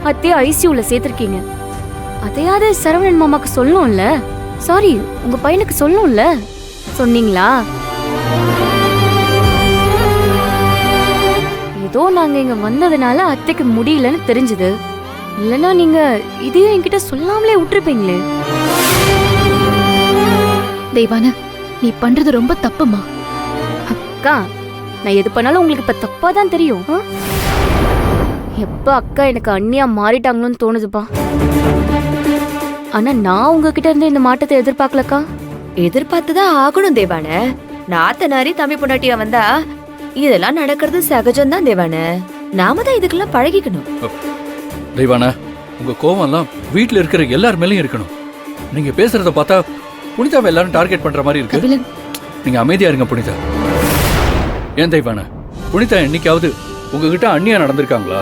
அத்தைய ஐசியூல சேர்த்திருக்கீங்க. அதையாவது சரவணன் மாமாக்கு சொல்லணும்ல. சாரி, உங்க பையனுக்கு சொல்லணும்ல. சொன்னீங்களா? ஏதோ நாங்க இங்க வந்ததுனால அத்தைக்கு முடியலன்னு தெரிஞ்சது. இல்லனா நீங்க இதையும் என்கிட்ட சொல்லாமலே விட்டுருப்பீங்களே. தெய்வான, நீ பண்றது ரொம்ப தப்புமா. அக்கா, நான் எது பண்ணாலும் உங்களுக்கு இப்ப தப்பா தான் தெரியும். எப்ப அக்கா எனக்கு அண்ணியா மாறிட்டாங்களோன்னு தோணுதுப்பா. ஆனா நான் உங்ககிட்ட இருந்து இந்த மாற்றத்தை எதிர்பார்க்கலக்கா. எதிர்பார்த்துதான் ஆகணும் தேவான. நாத்தனாரி தம்பி பொண்டாட்டியா வந்தா இதெல்லாம் நடக்கிறது சகஜம்தான் தேவான. நாம தான் இதுக்கெல்லாம் பழகிக்கணும். தெய்வானா, உங்க கோவம் எல்லாம் வீட்டுல இருக்கிற எல்லார் மேலயும் இருக்கணும். நீங்க பேசுறத பார்த்தா புனிதாவை எல்லாரும் டார்கெட் பண்ற மாதிரி இருக்கு. கபிலன், நீங்க அமைதியா இருங்க புனிதா. ஏன் தெய்வானா, புனிதா என்னைக்காவது உங்ககிட்ட அண்ணியா நடந்திருக்காங்களா?